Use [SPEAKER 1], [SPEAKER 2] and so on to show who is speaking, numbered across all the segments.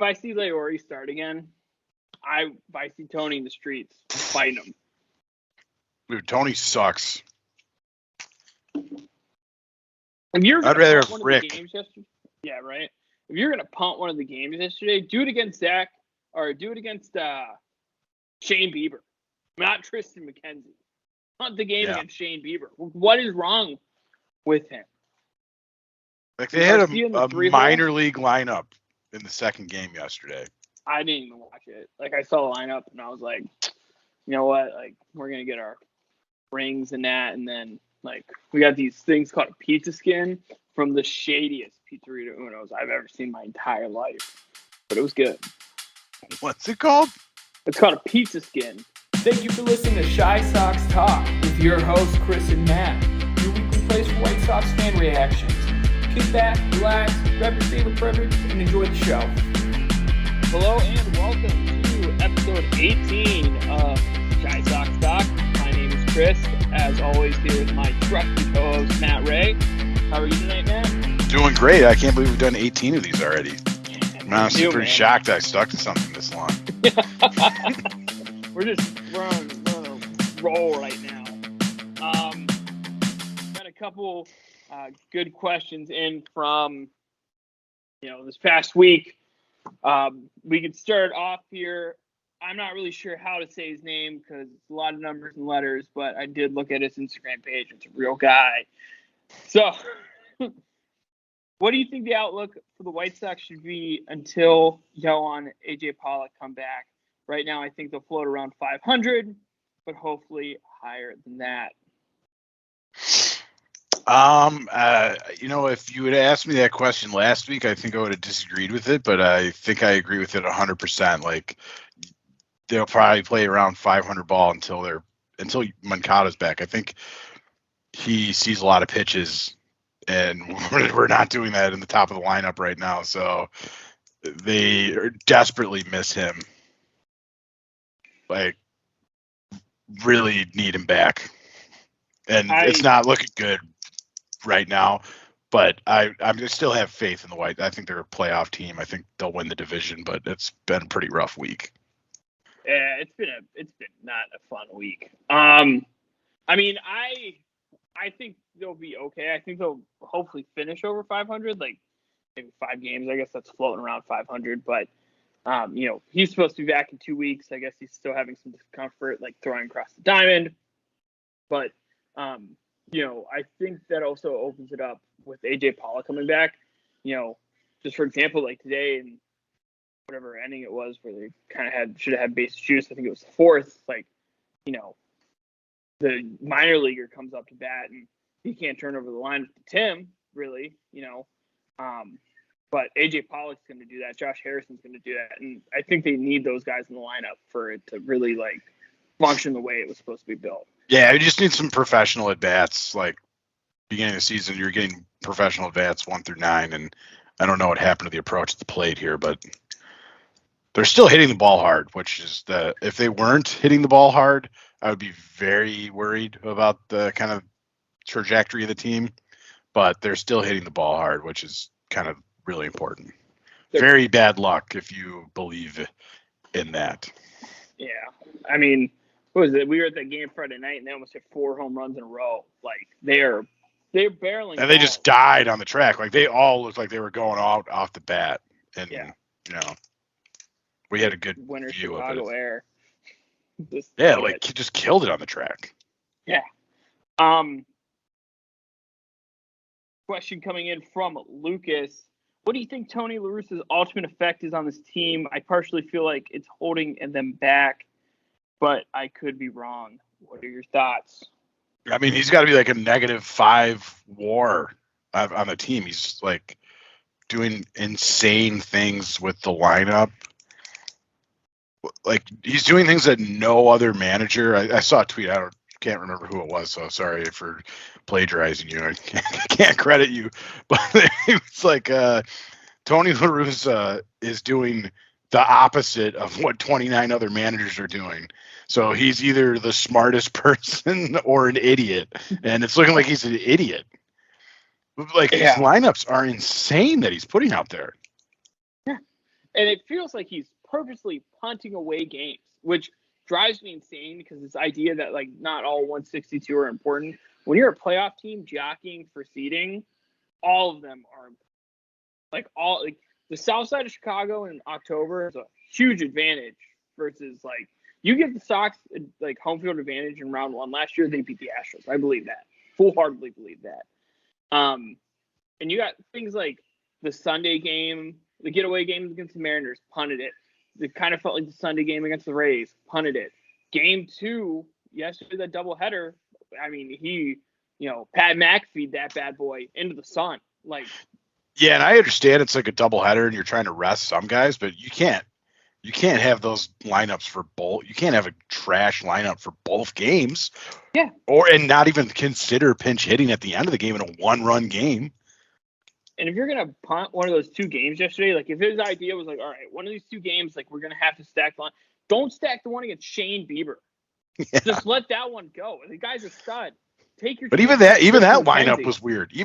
[SPEAKER 1] I see Leori start again, if I see Tony in the streets, I'm fighting him.
[SPEAKER 2] Dude, Tony sucks.
[SPEAKER 1] If you're
[SPEAKER 2] I'd rather have Rick.
[SPEAKER 1] Games yesterday, yeah, right. If you're gonna punt one of the games yesterday, do it against Zach or do it against Shane Bieber, not Tristan McKenzie. Punt the game against Shane Bieber. What is wrong with him?
[SPEAKER 2] Like they had a minor league lineup in the second game yesterday.
[SPEAKER 1] I didn't even watch it. Like I saw the lineup and I was like, you know what? Like we're gonna get our rings and that, and then like we got these things called a pizza skin from the shadiest Pizzeria Uno's I've ever seen in my entire life. But it was good.
[SPEAKER 2] What's it called?
[SPEAKER 1] It's called a pizza skin.
[SPEAKER 3] Thank you for listening to Shy Sox Talk with your hosts Chris and Matt. Your weekly place for White Sox fan reactions. Kick back, relax, grab your favorite beverage, and enjoy the show.
[SPEAKER 1] Hello and welcome to episode 18 of Shy Sox Talk. My name is Chris. As always, here with my trusty co-host Matt Ray. How are you tonight, Matt?
[SPEAKER 2] Doing great. I can't believe we've done 18 of these already. I'm honestly pretty shocked that I stuck to something this long.
[SPEAKER 1] We're on a roll right now. Got a couple good questions in from this past week. We could start off here. I'm not really sure how to say his name because it's a lot of numbers and letters, but I did look at his Instagram page. It's a real guy. So, what do you think the outlook for the White Sox should be until Yoan and AJ Pollock come back? Right now, I think they'll float around 500, but hopefully higher than that.
[SPEAKER 2] If you had asked me that question last week, I think I would have disagreed with it, but I think I agree with it 100%. Like, they'll probably play around 500 ball until Moncada's back. I think he sees a lot of pitches, and we're not doing that in the top of the lineup right now. So they desperately miss him. Like, really need him back. And it's not looking good right now, but I still have faith in the White. I think they're a playoff team. I think they'll win the division, but it's been a pretty rough week.
[SPEAKER 1] Yeah, it's been not a fun week. I think they'll be okay. I think they'll hopefully finish over 500, like maybe 5 games. I guess that's floating around 500, but he's supposed to be back in 2 weeks. I guess he's still having some discomfort, like throwing across the diamond. But, I think that also opens it up with AJ Pollock coming back. Just for example, like today and whatever inning it was where they kind of should have had base juice. I think it was the 4th. Like, the minor leaguer comes up to bat and he can't turn over the line to Tim, really, But AJ Pollock's going to do that. Josh Harrison's going to do that. And I think they need those guys in the lineup for it to really, function the way it was supposed to be built.
[SPEAKER 2] Yeah, you just need some professional at-bats. Like, beginning of the season, you're getting professional at-bats 1 through 9. And I don't know what happened to the approach at the plate here, but they're still hitting the ball hard, which is if they weren't hitting the ball hard, I would be very worried about the kind of trajectory of the team. But they're still hitting the ball hard, which is kind of really important. Very bad luck if you believe in that.
[SPEAKER 1] Yeah. I mean, what was it? We were at that game Friday night, and they almost hit 4 home runs in a row. Like, they're barreling.
[SPEAKER 2] And they just died on the track. Like, they all looked like they were going out off the bat. And, we had a good
[SPEAKER 1] winter
[SPEAKER 2] view
[SPEAKER 1] Chicago
[SPEAKER 2] of it.
[SPEAKER 1] Air.
[SPEAKER 2] He just killed it on the track.
[SPEAKER 1] Yeah. Question coming in from Lucas. What do you think Tony La Russa's ultimate effect is on this team? I partially feel like it's holding them back, but I could be wrong. What are your thoughts?
[SPEAKER 2] I mean, he's got to be like a -5 WAR on the team. He's like doing insane things with the lineup. Like, he's doing things that no other manager. I saw a tweet. Can't remember who it was, so sorry for plagiarizing you. I can't credit you, but it's like Tony La Russa is doing the opposite of what 29 other managers are doing. So he's either the smartest person or an idiot, and it's looking like he's an idiot. Like, his lineups are insane that he's putting out there.
[SPEAKER 1] Yeah, And it feels like he's purposely punting away games, which drives me insane because this idea that like not all 162 are important. When you're a playoff team jockeying for seeding, all of them are important. The south side of Chicago in October is a huge advantage versus like you give the Sox like home field advantage in round 1 last year. They beat the Astros. I believe that. Full-heartedly believe that. And you got things like the Sunday game, the getaway game against the Mariners, punted it. It kind of felt like the Sunday game against the Rays, punted it. Game 2, yesterday, that doubleheader, I mean, Pat McAfee, that bad boy, into the sun.
[SPEAKER 2] Yeah, and I understand it's like a doubleheader and you're trying to rest some guys, but you can't have those lineups for both. You can't have a trash lineup for both games.
[SPEAKER 1] Yeah.
[SPEAKER 2] And not even consider pinch hitting at the end of the game in a 1-run game.
[SPEAKER 1] And if you're going to punt one of those 2 games yesterday, like if his idea was like, all right, one of these 2 games, like we're going to have to stack the line. Don't stack the one against Shane Bieber. Yeah. Just let that one go. The guy's a stud. Take your.
[SPEAKER 2] But even that lineup was weird.
[SPEAKER 1] Yeah.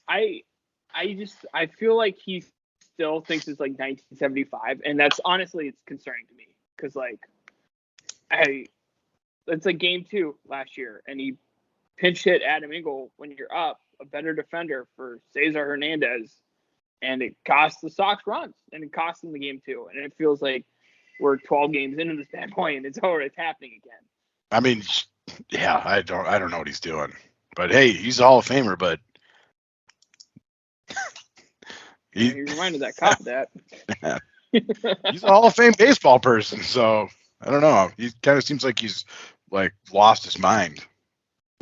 [SPEAKER 1] I feel like he still thinks it's like 1975, and that's honestly it's concerning to me because it's like game 2 last year, and he pinch hit Adam Engel when you're up, a better defender for Cesar Hernandez, and it cost the Sox runs, and it cost them the game 2, and it feels like we're 12 games into this bad boy, and it's happening again.
[SPEAKER 2] I mean, yeah, I don't know what he's doing, but hey, he's a Hall of Famer, but.
[SPEAKER 1] He reminded that cop of that.
[SPEAKER 2] He's a Hall of Fame baseball person, so I don't know. He kind of seems like he's like lost his mind.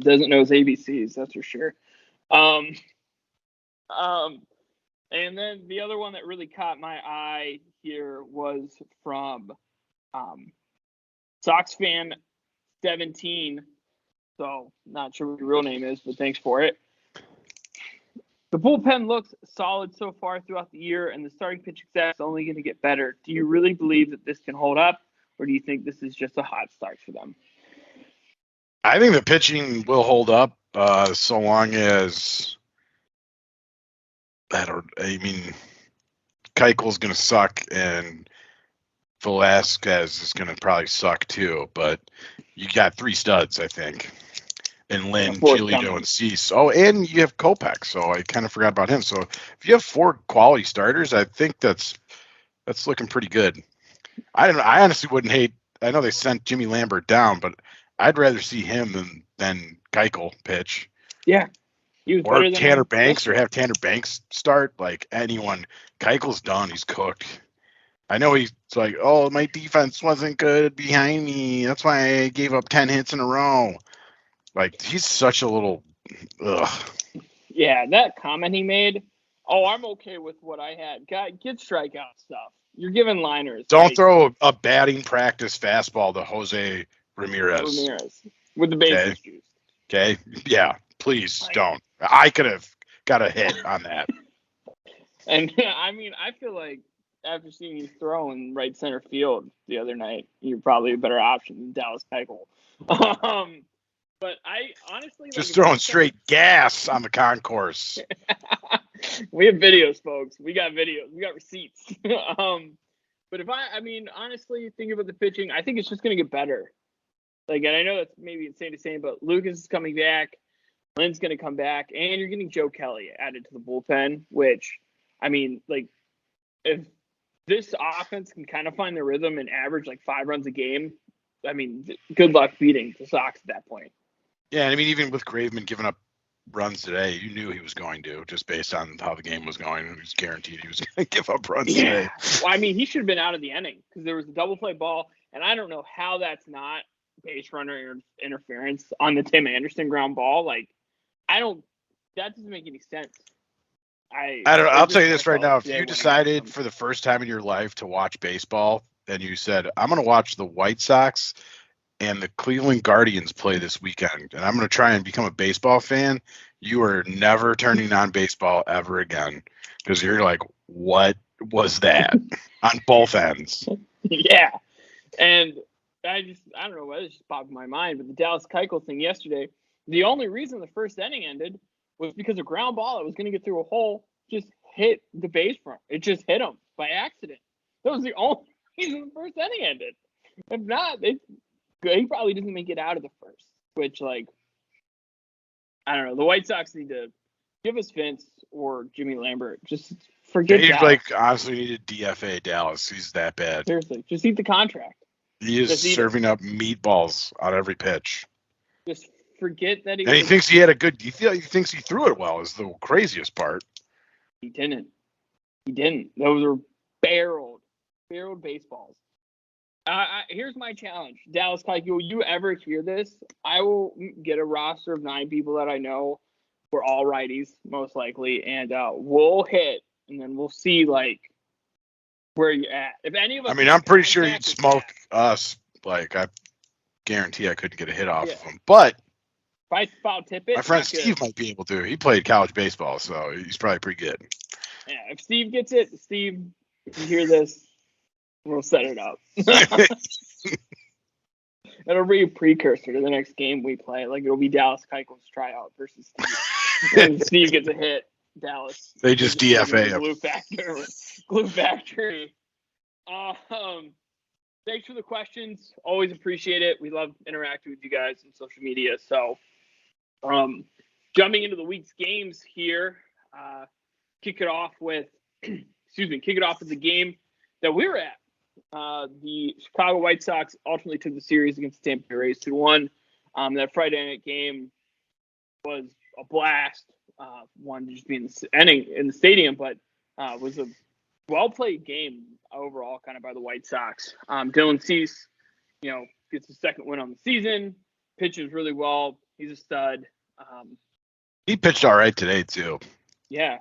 [SPEAKER 1] Doesn't know his ABCs, that's for sure. And then the other one that really caught my eye here was from Sox fan 17. So not sure what your real name is, but thanks for it. The bullpen looks solid so far throughout the year, and the starting pitching staff is only going to get better. Do you really believe that this can hold up, or do you think this is just a hot start for them?
[SPEAKER 2] I think the pitching will hold up so long as Keuchel's going to suck, and Velasquez is going to probably suck too. But you got 3 studs, I think. And Lynn, Giolito, and Cease. Oh, and you have Kopech, so I kind of forgot about him. So if you have 4 quality starters, I think that's looking pretty good. I honestly wouldn't hate. I know they sent Jimmy Lambert down, but I'd rather see him than Keuchel pitch.
[SPEAKER 1] Yeah,
[SPEAKER 2] or Tanner Banks, or have Tanner Banks start. Like anyone, Keuchel's done. He's cooked. I know he's like, oh, my defense wasn't good behind me. That's why I gave up 10 hits in a row. Like, he's such a little, ugh.
[SPEAKER 1] Yeah, that comment he made, oh, I'm okay with what I had. God, get strikeout stuff. You're giving liners.
[SPEAKER 2] Don't throw a batting practice fastball to Jose Ramirez.
[SPEAKER 1] With the bases juiced.
[SPEAKER 2] Okay? Yeah, please don't. I could have got a hit on that.
[SPEAKER 1] And, I mean, I feel like after seeing you throw in right center field the other night, you're probably a better option than Dallas Keuchel. But I honestly
[SPEAKER 2] just throwing straight gas on the concourse.
[SPEAKER 1] We have videos, folks. We got videos. We got receipts. But if honestly, thinking about the pitching, I think it's just going to get better. Like, and I know that's maybe insane to say, but Lucas is coming back. Lynn's going to come back, and you're getting Joe Kelly added to the bullpen. Which, I mean, like, if this offense can kind of find the rhythm and average like 5 runs a game, I mean, good luck beating the Sox at that point.
[SPEAKER 2] Yeah, and I mean, even with Graveman giving up runs today, you knew he was going to, just based on how the game was going. He was guaranteed he was going to give up runs today.
[SPEAKER 1] Well, I mean, he should have been out of the inning because there was a double play ball, and I don't know how that's not base runner interference on the Tim Anderson ground ball. Like, that doesn't make any sense.
[SPEAKER 2] I don't know. I'll tell you this right now. If you decided for the first time in your life to watch baseball and you said, I'm going to watch the White Sox and the Cleveland Guardians play this weekend, and I'm going to try and become a baseball fan, you are never turning on baseball ever again, because you're like, what was that? On both ends.
[SPEAKER 1] Yeah. And I don't know whether it just popped in my mind, but the Dallas Keuchel thing yesterday, the only reason the first inning ended was because a ground ball that was going to get through a hole just hit the base front. It just hit him by accident. That was the only reason the first inning ended. If not, he probably doesn't make it out of the first, which, like, I don't know. The White Sox need to give us Vince or Jimmy Lambert. Just forget
[SPEAKER 2] He,
[SPEAKER 1] Dallas.
[SPEAKER 2] like, honestly needed DFA Dallas. He's that bad.
[SPEAKER 1] Seriously, just eat the contract.
[SPEAKER 2] He is serving up meatballs on every pitch.
[SPEAKER 1] Just forget that he.
[SPEAKER 2] And he thinks he had a good. He thinks he threw it well. Is the craziest part.
[SPEAKER 1] He didn't. Those were barreled baseballs. Here's my challenge, Dallas Keuchel. Will you ever hear this? I will get a roster of 9 people that I know. We're all righties, most likely, and we'll hit, and then we'll see like where you're at. If any of us,
[SPEAKER 2] I mean, I'm pretty sure he'd smoke us. Like, I guarantee I couldn't get a hit off of him. But
[SPEAKER 1] if I foul tip it,
[SPEAKER 2] my friend Steve might be able to. He played college baseball, so he's probably pretty good.
[SPEAKER 1] Yeah, if Steve gets it, Steve, if you hear this, we'll set it up. It'll be a precursor to the next game we play. Like, it'll be Dallas Keuchel's tryout versus Steve. And Steve gets a hit. Dallas.
[SPEAKER 2] They just DFA him.
[SPEAKER 1] Glue factory. Thanks for the questions. Always appreciate it. We love interacting with you guys on social media. So, jumping into the week's games here. Kick it off with the game that we were at. The Chicago White Sox ultimately took the series against the Tampa Bay Rays 2-1. That Friday night game was a blast. One just being in the stadium, but was a well-played game overall, kind of by the White Sox. Dylan Cease, gets his second win on the season. Pitches really well. He's a stud.
[SPEAKER 2] He pitched all right today too.
[SPEAKER 1] Yeah,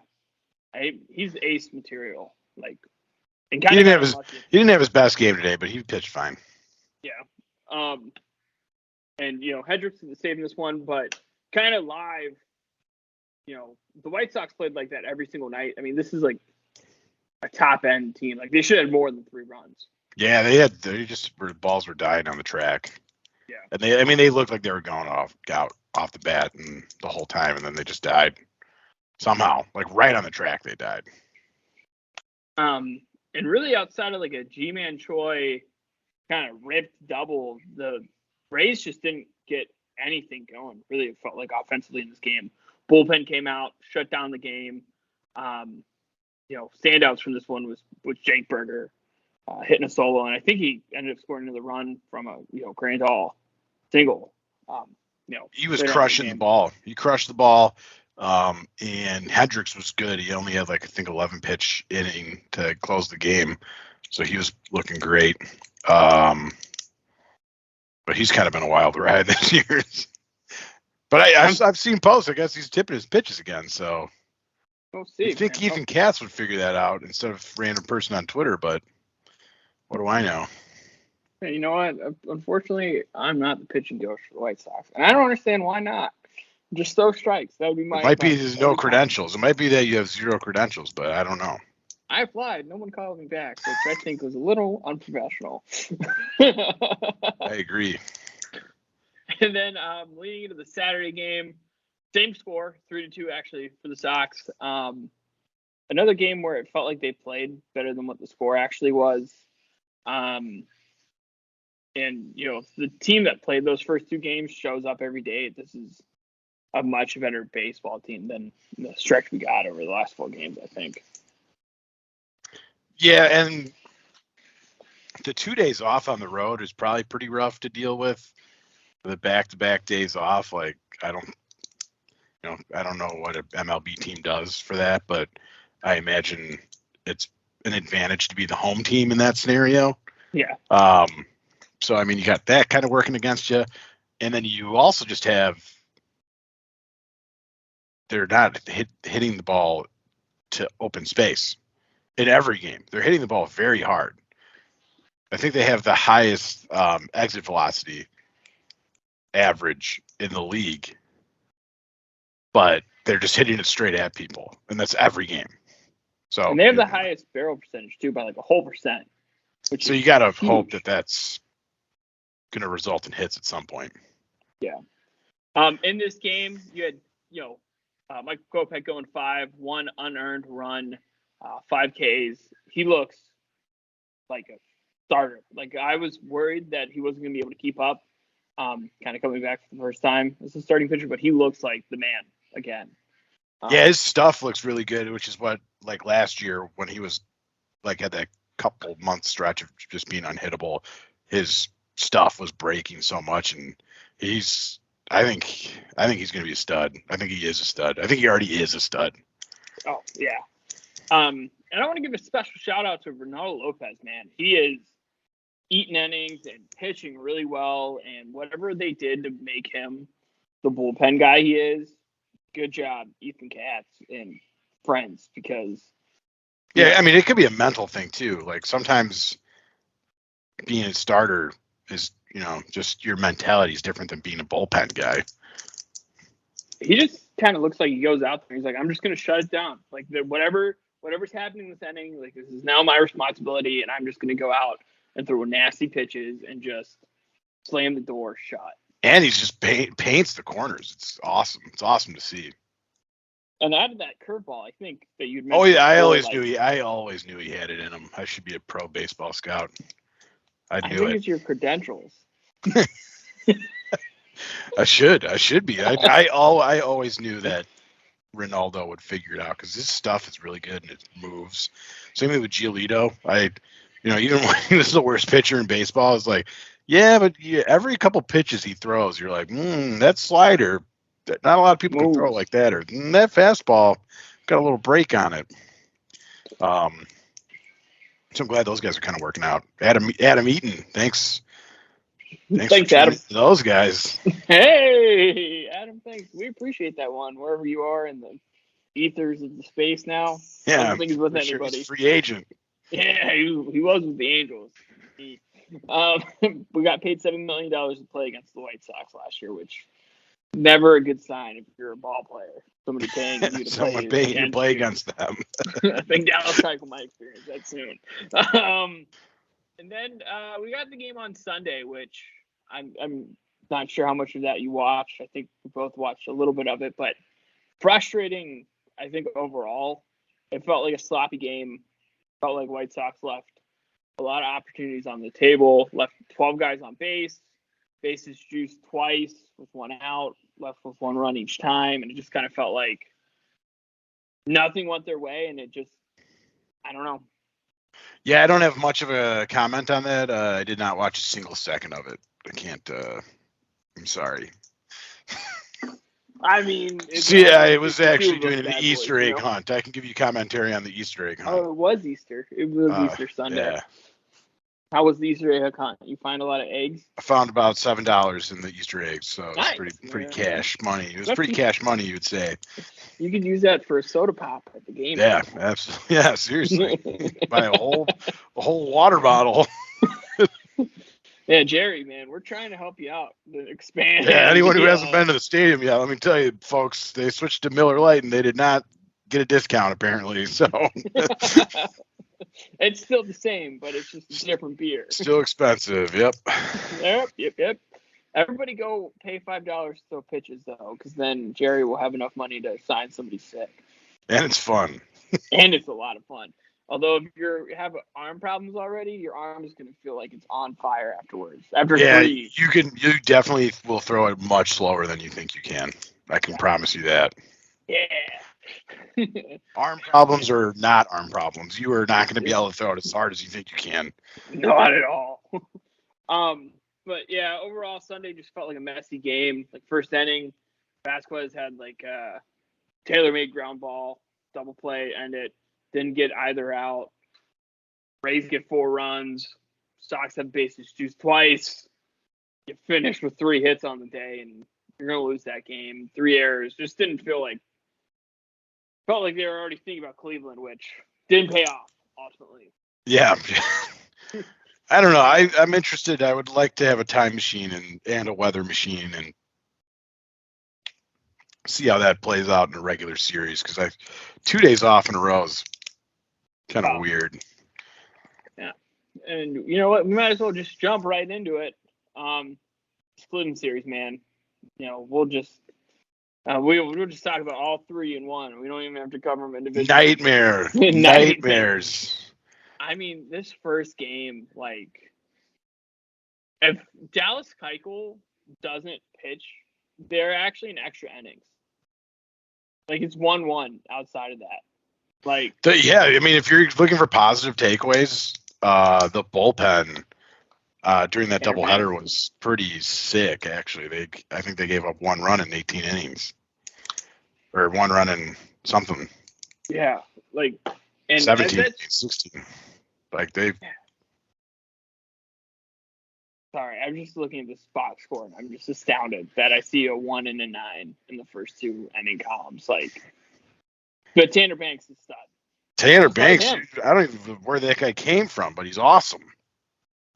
[SPEAKER 1] he's ace material. Like, and
[SPEAKER 2] he didn't have his best game today, but he pitched fine.
[SPEAKER 1] Yeah. And Hendricks is saving this one, but kind of live. The White Sox played like that every single night. I mean, this is like a top end team. Like, they should have more than 3 runs.
[SPEAKER 2] Yeah, the balls were dying on the track.
[SPEAKER 1] Yeah.
[SPEAKER 2] And they looked like they were going off the bat and the whole time, and then they just died somehow. Like, right on the track, they died.
[SPEAKER 1] And really, outside of like a G-Man Choi kind of ripped double, the Rays just didn't get anything going. Really, it felt like offensively in this game. Bullpen came out, shut down the game. Standouts from this one was Jake Berger hitting a solo, and I think he ended up scoring another run from a grand all single.
[SPEAKER 2] He was crushing the ball. He crushed the ball. And Hendricks was good. He only had 11 pitch inning to close the game, so he was looking great. But he's kind of been a wild ride this year. But I've seen posts. I guess he's tipping his pitches again. So
[SPEAKER 1] we'll see.
[SPEAKER 2] I think Ethan Katz would figure that out instead of random person on Twitter. But what do I know?
[SPEAKER 1] Hey, you know what? Unfortunately, I'm not the pitching coach for the White Sox, and I don't understand why not. Just throw strikes. That would be my.
[SPEAKER 2] It might be there's no credentials. It might be that you have 0 credentials, but I don't know.
[SPEAKER 1] I applied. No one called me back, which I think was a little unprofessional.
[SPEAKER 2] I agree.
[SPEAKER 1] And then leading into the Saturday game, same score, 3-2 actually for the Sox. Another game where it felt like they played better than what the score actually was. And the team that played those first 2 games shows up every day. This is a much better baseball team than the stretch we got over the last 4 games, I think.
[SPEAKER 2] Yeah, and the 2 days off on the road is probably pretty rough to deal with. The back-to-back days off, I don't know what an MLB team does for that, but I imagine it's an advantage to be the home team in that scenario.
[SPEAKER 1] Yeah.
[SPEAKER 2] So I mean, you got that kind of working against you, and then you also just have they're not hitting the ball to open space in every game. They're hitting the ball very hard. I think they have the highest exit velocity average in the league, but they're just hitting it straight at people, and that's every game. So
[SPEAKER 1] and they have the highest barrel percentage too, by a whole percent.
[SPEAKER 2] So you got to hope that that's going to result in hits at some point.
[SPEAKER 1] Yeah. In this game, you had Michael Kopech going 5, 1 unearned run, 5 Ks. He looks like a starter. Like, I was worried that he wasn't going to be able to keep up, kind of coming back for the first time as a starting pitcher, but he looks like the man again.
[SPEAKER 2] Yeah, his stuff looks really good, which is what, like, last year when he was, like, had that couple month stretch of just being unhittable, his stuff was breaking so much, and I think he's going to be a stud. I think he is a stud. I think he already is a stud.
[SPEAKER 1] Oh, yeah. And I want to give a special shout out to Renato Lopez, man. He is eating innings and pitching really well, and whatever they did to make him the bullpen guy he is, good job, Ethan Katz and friends, because
[SPEAKER 2] Yeah, I mean, it could be a mental thing too. Like, sometimes being a starter is, just your mentality is different than being a bullpen guy.
[SPEAKER 1] he just kind of looks like he goes out there. He's like, I'm just going to shut it down. Like, whatever's happening this inning, like, this is now my responsibility, and I'm just going to go out and throw nasty pitches and just slam the door shut.
[SPEAKER 2] And he's just paints the corners. It's awesome. It's awesome to see.
[SPEAKER 1] And out of that curveball, I think that you'd
[SPEAKER 2] Oh yeah, I always
[SPEAKER 1] knew
[SPEAKER 2] knew he had it in him. I should be a pro baseball scout. I
[SPEAKER 1] think it's your credentials.
[SPEAKER 2] I should be. I always knew that Ronaldo would figure it out because his stuff is really good and it moves. Same thing with Giolito. Even when he was the worst pitcher in baseball, it's like, yeah, but every couple pitches he throws, you're like, that slider, not a lot of people can throw it like that, or that fastball got a little break on it. So I'm glad those guys are kind of working out. Adam Eaton, thanks
[SPEAKER 1] Thanks, Adam.
[SPEAKER 2] Those guys.
[SPEAKER 1] Hey, Adam, thanks. We appreciate that one, wherever you are in the ethers of the space now.
[SPEAKER 2] Yeah,
[SPEAKER 1] I don't think he's with
[SPEAKER 2] sure
[SPEAKER 1] anybody.
[SPEAKER 2] he's a free agent.
[SPEAKER 1] Yeah, he was with the Angels. We got paid $7 million to play against the White Sox last year, which never a good sign if you're a ball player. Somebody paying you to play
[SPEAKER 2] against them.
[SPEAKER 1] I think Dallas cycle my experience that soon. And then we got the game on Sunday, which I'm not sure how much of that you watched. I think we both watched a little bit of it, but frustrating. I think overall, it felt like a sloppy game. Felt like White Sox left a lot of opportunities on the table. Left 12 guys on base. Bases juiced twice with 1 out. Left with 1 run each time, and it just kind of felt like nothing went their way, and it just, I don't know.
[SPEAKER 2] Yeah, I don't have much of a comment on that. I did not watch a single second of it. I can't. I'm sorry.
[SPEAKER 1] I mean,
[SPEAKER 2] it was actually doing an Easter egg hunt. I can give you commentary on the Easter egg hunt.
[SPEAKER 1] Oh, it was Easter. It was Easter Sunday. Yeah. How was the Easter egg hunt? You find a lot of eggs?
[SPEAKER 2] I found about $7 in the Easter eggs, so it was pretty cash money. It was pretty cash money, you would say.
[SPEAKER 1] You could use that for a soda pop at the game.
[SPEAKER 2] Yeah, absolutely. Yeah, seriously. Buy a whole water bottle.
[SPEAKER 1] Yeah, Jerry, man, we're trying to help you out. Expand.
[SPEAKER 2] Yeah, anyone who hasn't been to the stadium yet, let me tell you, folks, they switched to Miller Lite and they did not get a discount apparently. So
[SPEAKER 1] it's still the same, but it's just a different beer.
[SPEAKER 2] Still expensive. Yep.
[SPEAKER 1] Yep. Everybody go pay $5 to throw pitches though, because then Jerry will have enough money to sign somebody sick.
[SPEAKER 2] And it's fun.
[SPEAKER 1] And it's a lot of fun. Although if you have arm problems already, your arm is going to feel like it's on fire afterwards. After 3.
[SPEAKER 2] You definitely will throw it much slower than you think you can. I can promise you that.
[SPEAKER 1] Yeah.
[SPEAKER 2] Arm problems or not arm problems, you are not going to be able to throw it as hard as you think you can.
[SPEAKER 1] Not at all. But yeah, overall Sunday just felt like a messy game. Like first inning, Vasquez had like a tailor-made ground ball, double play, end it. Didn't get either out. Rays get 4 runs. Sox have bases juiced twice. You finished with 3 hits on the day, and you're going to lose that game. 3 errors. Just didn't felt like they were already thinking about Cleveland, which didn't pay off, ultimately.
[SPEAKER 2] Yeah. I don't know. I'm interested. I would like to have a time machine and a weather machine and see how that plays out in a regular series, because 2 days off in a row is kind of weird.
[SPEAKER 1] Yeah. And you know what? We might as well just jump right into it. Splitting series, man. We'll just We'll just talk about all 3 in one. We don't even have to cover them individually.
[SPEAKER 2] Nightmares.
[SPEAKER 1] I mean, this first game, like, if Dallas Keuchel doesn't pitch, they're actually in extra innings. Like, it's 1-1 outside of that. Like,
[SPEAKER 2] Yeah, I mean, if you're looking for positive takeaways, the bullpen during that doubleheader was pretty sick. Actually, I think they gave up 1 run in 18 innings, or 1 run in something.
[SPEAKER 1] Yeah, like, and
[SPEAKER 2] 17, 16. Like they.
[SPEAKER 1] Sorry, I'm just looking at the box score, and I'm just astounded that I see a 1 and a 9 in the first 2 inning columns. Like, but Tanner Banks is stud.
[SPEAKER 2] Tanner Banks, I don't even know where that guy came from, but he's awesome.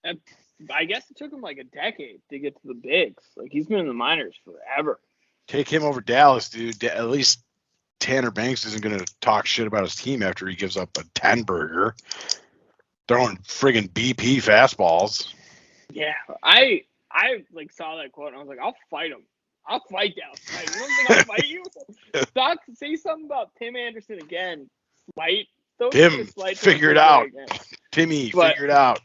[SPEAKER 1] And I guess it took him like a decade to get to the bigs. Like, he's been in the minors forever.
[SPEAKER 2] Take him over Dallas, dude. At least Tanner Banks isn't going to talk shit about his team after he gives up a 10 burger. Throwing friggin' BP fastballs.
[SPEAKER 1] Yeah, I like saw that quote and I was like, I'll fight him. I'll fight Dallas. You don't think I'll fight you? Doc, say something about Tim Anderson again. Slight.
[SPEAKER 2] Tim, figure it out. Timmy, figure it out.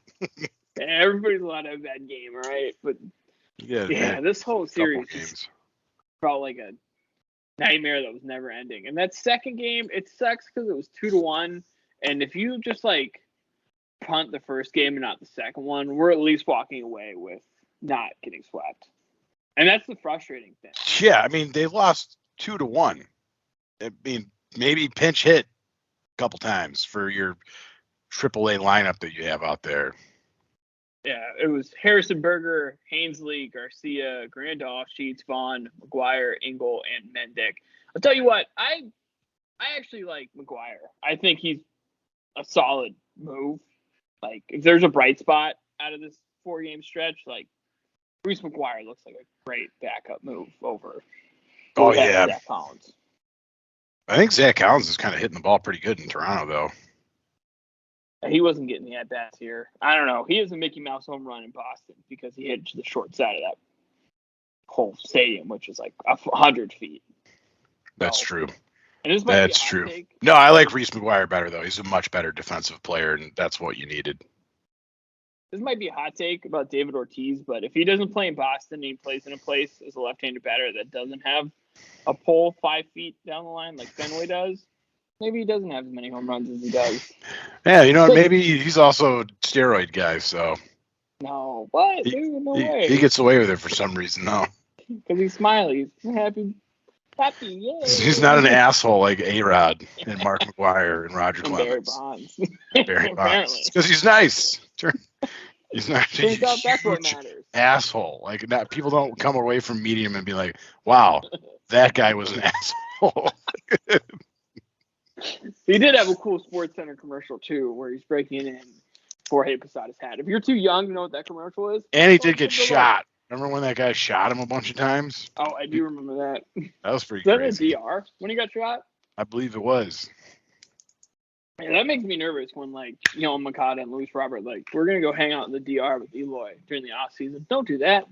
[SPEAKER 1] Everybody's allowed to have that game, all right? But yeah, this whole series just felt like a nightmare that was never ending. And that second game, it sucks because it was 2-1. And if you just like punt the first game and not the second one, we're at least walking away with not getting swept. And that's the frustrating thing.
[SPEAKER 2] Yeah, I mean, they lost 2-1. I mean, maybe pinch hit a couple times for your AAA lineup that you have out there.
[SPEAKER 1] Yeah, it was Harrison Berger, Hainsley, Garcia, Grandolph, Sheets, Vaughn, McGuire, Engel, and Mendick. I'll tell you what, I actually like McGuire. I think he's a solid move. Like, if there's a bright spot out of this 4-game stretch, like, Reese McGuire looks like a great backup move over Zach Collins.
[SPEAKER 2] I think Zach Collins is kind of hitting the ball pretty good in Toronto, though.
[SPEAKER 1] He wasn't getting the at-bats here. I don't know. He has a Mickey Mouse home run in Boston because he hit to the short side of that whole stadium, which is like 100 feet.
[SPEAKER 2] That's true.
[SPEAKER 1] And this
[SPEAKER 2] That's true. No, I like Reese McGuire better, though. He's a much better defensive player, and that's what you needed.
[SPEAKER 1] This might be a hot take about David Ortiz, but if he doesn't play in Boston and he plays in a place as a left-handed batter that doesn't have a pole 5 feet down the line like Fenway does, maybe he doesn't have as many home runs as he does.
[SPEAKER 2] Yeah, you know what? Maybe he's also a steroid guy, so.
[SPEAKER 1] No, what? Dude, no way.
[SPEAKER 2] He gets away with it for some reason, though.
[SPEAKER 1] Because he's smiley. He's happy. Yay.
[SPEAKER 2] He's not an asshole like A-Rod and Mark McGuire and Roger Clemens. Barry Bonds. Because he's nice. He's not a huge asshole. Like, people don't come away from Medium and be like, wow, that guy was an asshole.
[SPEAKER 1] He did have a cool Sports Center commercial, too, where he's breaking in Jorge Posada's hat. If you're too young to know what that commercial is.
[SPEAKER 2] And he did get shot. Remember when that guy shot him a bunch of times?
[SPEAKER 1] Oh, I do remember that.
[SPEAKER 2] That was pretty crazy.
[SPEAKER 1] Was that a DR when he got shot?
[SPEAKER 2] I believe it was.
[SPEAKER 1] Yeah, that makes me nervous when, like, Makata and Luis Robert, like, we're going to go hang out in the DR with Eloy during the off season. Don't do that.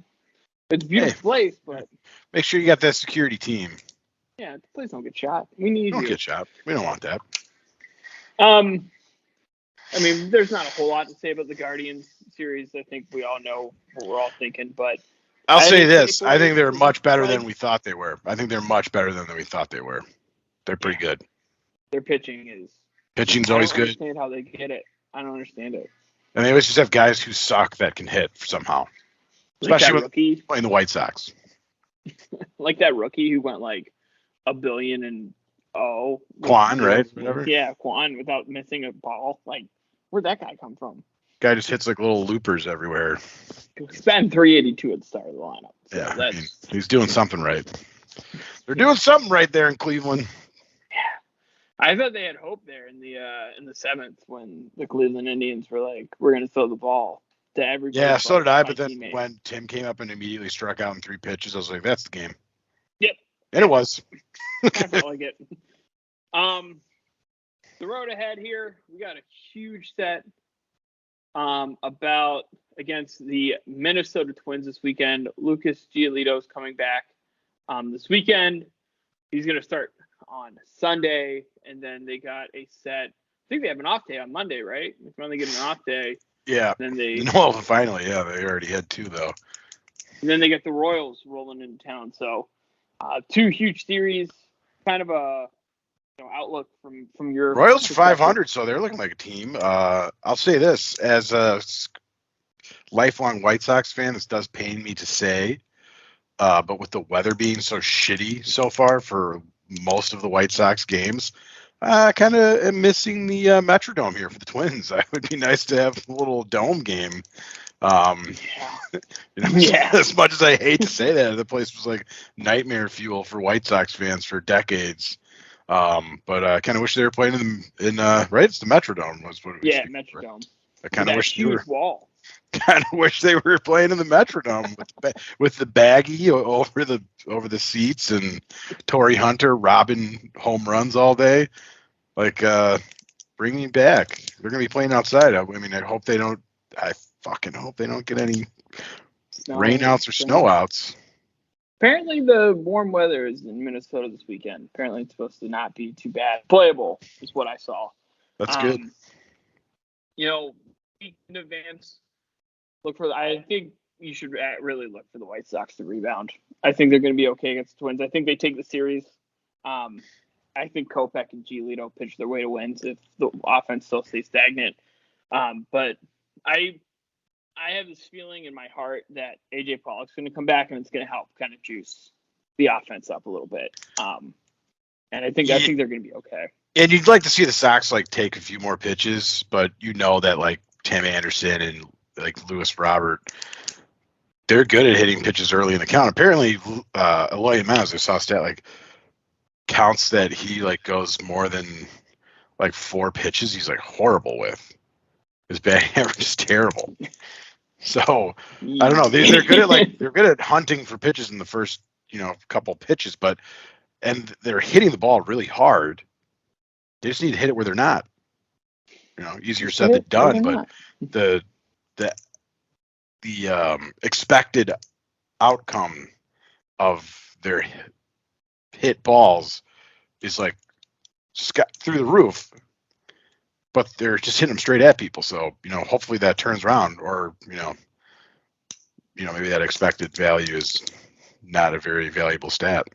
[SPEAKER 1] It's a beautiful place, but.
[SPEAKER 2] Make sure you got that security team.
[SPEAKER 1] Yeah, please don't get shot. We need
[SPEAKER 2] Don't get shot. We don't want that.
[SPEAKER 1] I mean, there's not a whole lot to say about the Guardians series. I think we all know what we're all thinking, but
[SPEAKER 2] I'll say this. I think they're much better than we thought they were. I think they're much better than we thought they were. They're pretty good.
[SPEAKER 1] Their pitching's
[SPEAKER 2] always good.
[SPEAKER 1] I don't understand how they get it. I don't understand it.
[SPEAKER 2] And they always just have guys who suck that can hit somehow. Especially with playing the White Sox.
[SPEAKER 1] Like that rookie who went like $1 billion and
[SPEAKER 2] Quan, right? Whatever.
[SPEAKER 1] Yeah, Quan without missing a ball. Like, where'd that guy come from?
[SPEAKER 2] Guy just hits like little loopers everywhere.
[SPEAKER 1] He's batting 382 at the start of the lineup. So
[SPEAKER 2] yeah, I mean, he's doing something right. They're doing something right there in Cleveland.
[SPEAKER 1] Yeah, I thought they had hope there in the seventh when the Cleveland Indians were like, "We're going to throw the ball to everybody."
[SPEAKER 2] Yeah, so did I. But then when Tim came up and immediately struck out in 3 pitches, I was like, "That's the game."
[SPEAKER 1] Yep,
[SPEAKER 2] and it was.
[SPEAKER 1] I felt like it. The road ahead here, we got a huge set against the Minnesota Twins this weekend. Lucas Giolito's coming back this weekend. he's going to start on Sunday, and then they got a set. I think they have an off day on Monday, right? If when they get an off day,
[SPEAKER 2] Yeah.
[SPEAKER 1] then they
[SPEAKER 2] Well, finally, yeah, they already had 2 though.
[SPEAKER 1] And then they get the Royals rolling into town. So 2 huge series, kind of a outlook from your
[SPEAKER 2] Royals are 500, so they're looking like a team. I'll say this as a lifelong White Sox fan, this does pain me to say, but with the weather being so shitty so far for most of the White Sox games, I kind of am missing the Metrodome here for the Twins. It would be nice to have a little dome game. As much as I hate to say that, the place was like nightmare fuel for White Sox fans for decades. But I kind of wish they were playing in right. It's the Metrodome was what it was.
[SPEAKER 1] Yeah, Metrodome.
[SPEAKER 2] I kind of wish
[SPEAKER 1] huge wall.
[SPEAKER 2] Kind of wish they were playing in the Metrodome with the baggie over the seats and Torrey Hunter robbing home runs all day. Like, bring me back. They're gonna be playing outside. I mean, I fucking hope they don't get any rainouts or snowouts.
[SPEAKER 1] Apparently, the warm weather is in Minnesota this weekend. Apparently, it's supposed to not be too bad. Playable is what I saw.
[SPEAKER 2] That's good.
[SPEAKER 1] Week in advance, I think you should really look for the White Sox to rebound. I think they're going to be okay against the Twins. I think they take the series. I think Kopech and Giolito pitch their way to wins if the offense still stays stagnant. But I have this feeling in my heart that AJ Pollock's going to come back and it's going to help kind of juice the offense up a little bit. And I think they're going to be okay.
[SPEAKER 2] And you'd like to see the Sox take a few more pitches, but that Tim Anderson and Lewis Robert, they're good at hitting pitches early in the count. Apparently, Eloy Jimenez, I saw a stat counts that he goes more than 4 pitches. He's horrible with. His batting average is terrible. So I don't know. They're good at they're good at hunting for pitches in the first couple pitches, and they're hitting the ball really hard. They just need to hit it where they're not. Easier said than done. But the expected outcome of their hit balls is through the roof. But they're just hitting them straight at people. So, hopefully that turns around or, maybe that expected value is not a very valuable stat.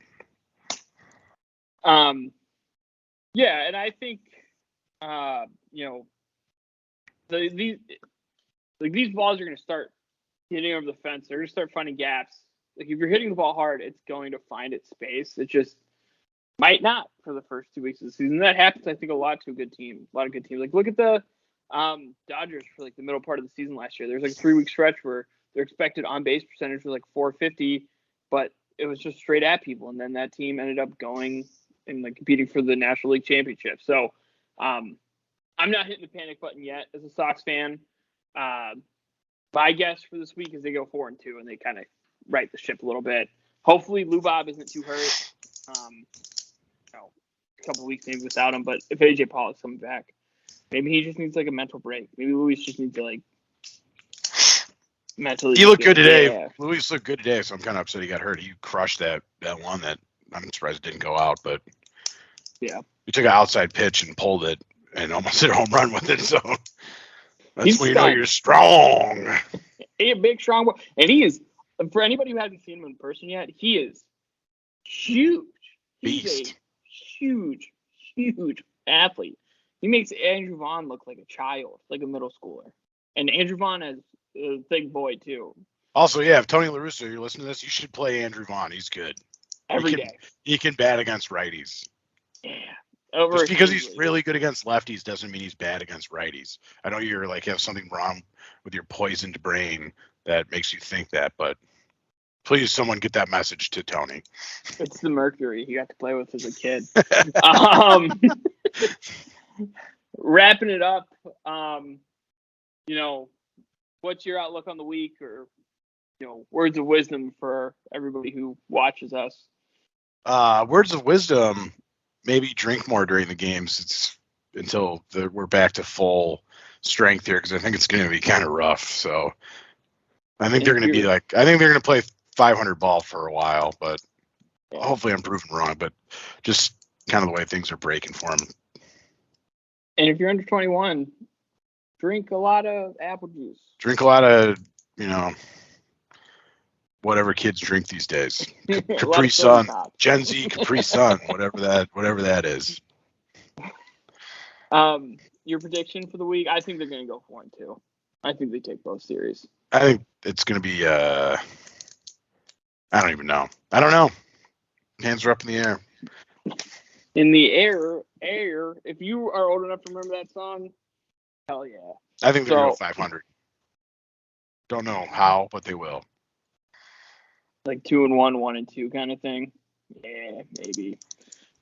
[SPEAKER 1] Yeah. And I think, these balls are going to start hitting over the fence. They're going to start finding gaps. If you're hitting the ball hard, it's going to find its space. It just might not for the first 2 weeks of the season. That happens, I think, a lot to a good team. A lot of good teams. Look at the Dodgers for the middle part of the season last year. There's a 3-week stretch where their expected on-base percentage was 450, but it was just straight at people. And then that team ended up going and competing for the National League Championship. So I'm not hitting the panic button yet as a Sox fan. My guess for this week is they go 4-2 and they kind of right the ship a little bit. Hopefully Lubob isn't too hurt. A couple of weeks maybe without him, but if AJ Pollock's coming back, maybe he just needs a mental break. Maybe Luis just needs to mentally.
[SPEAKER 2] He looked good today.
[SPEAKER 1] Yeah.
[SPEAKER 2] Luis looked good today, so I'm kind of upset he got hurt. He crushed that one that I'm surprised it didn't go out, but
[SPEAKER 1] yeah,
[SPEAKER 2] he took an outside pitch and pulled it and almost hit a home run with it. So that's when you know you're strong.
[SPEAKER 1] He's a big, strong boy, and he is. For anybody who hasn't seen him in person yet, he is huge. He's
[SPEAKER 2] Beast.
[SPEAKER 1] A huge athlete. He makes Andrew Vaughn look like a child, like a middle schooler. And Andrew Vaughn is a big boy too.
[SPEAKER 2] Also, yeah, if Tony La Russa, you're listening to this, you should play Andrew Vaughn. He's good.
[SPEAKER 1] Every day.
[SPEAKER 2] He can bat against righties.
[SPEAKER 1] Yeah.
[SPEAKER 2] Just because he's really good against lefties doesn't mean he's bad against righties. I know you're have something wrong with your poisoned brain that makes you think that, but please, someone get that message to Tony.
[SPEAKER 1] It's the mercury he got to play with as a kid. Wrapping it up, what's your outlook on the week, or words of wisdom for everybody who watches us?
[SPEAKER 2] Words of wisdom: maybe drink more during the games. It's until we're back to full strength here, because I think it's going to be kind of rough. So I think they're going to be I think they're going to play 500 ball for a while, but hopefully I'm proven wrong, but just kind of the way things are breaking for him.
[SPEAKER 1] And if you're under 21, drink a lot of apple juice.
[SPEAKER 2] Drink a lot of, whatever kids drink these days. Capri Sun, Gen Z Capri Sun, whatever that is.
[SPEAKER 1] Your prediction for the week? I think they're going to go 4-2. I think they take both series.
[SPEAKER 2] I think it's going to be. I don't even know. I don't know. Hands are up in the air.
[SPEAKER 1] In the air. If you are old enough to remember that song, hell yeah.
[SPEAKER 2] I think they're going to go 500. Don't know how, but they will.
[SPEAKER 1] Like 2-1, 1-2 kind of thing. Yeah, maybe.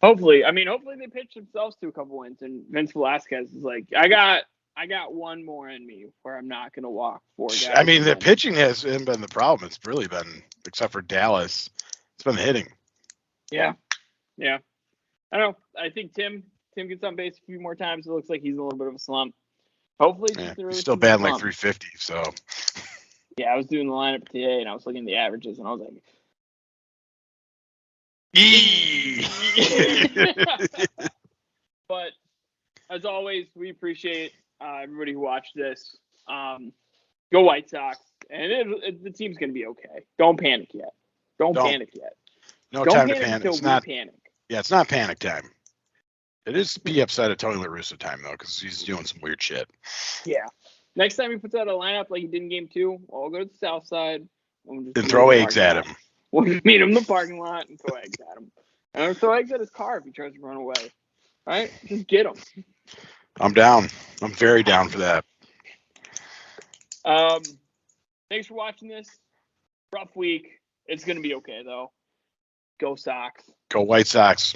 [SPEAKER 1] Hopefully they pitch themselves to a couple wins, and Vince Velasquez is like, I got one more in me where I'm not going to walk 4 guys.
[SPEAKER 2] I mean, the pitching hasn't been the problem. It's really been, except for Dallas, it's been the hitting.
[SPEAKER 1] Yeah. I don't know. I think Tim gets on base a few more times. It looks like he's in a little bit of a slump. Hopefully,
[SPEAKER 2] he's still batting like 350. So.
[SPEAKER 1] Yeah, I was doing the lineup today, and I was looking at the averages, and I was like, But as always, we appreciate everybody who watched this. Go White Sox, and the team's going to be okay. Don't panic yet. Don't panic yet.
[SPEAKER 2] No
[SPEAKER 1] Don't
[SPEAKER 2] time to
[SPEAKER 1] panic
[SPEAKER 2] panic.
[SPEAKER 1] until
[SPEAKER 2] It's not
[SPEAKER 1] panic.
[SPEAKER 2] Yeah, it's not panic time. It is be upset at Tony La Russa time though, because he's doing some weird shit.
[SPEAKER 1] Yeah. Next time he puts out a lineup like he did in Game 2, we'll go to the south side
[SPEAKER 2] and throw eggs at him.
[SPEAKER 1] We'll meet him in the parking lot and throw eggs at him. And throw eggs at his car if he tries to run away. All right? Just get him.
[SPEAKER 2] I'm down. I'm very down for that.
[SPEAKER 1] Thanks for watching this. Rough week. It's going to be okay, though. Go Sox.
[SPEAKER 2] Go White Sox.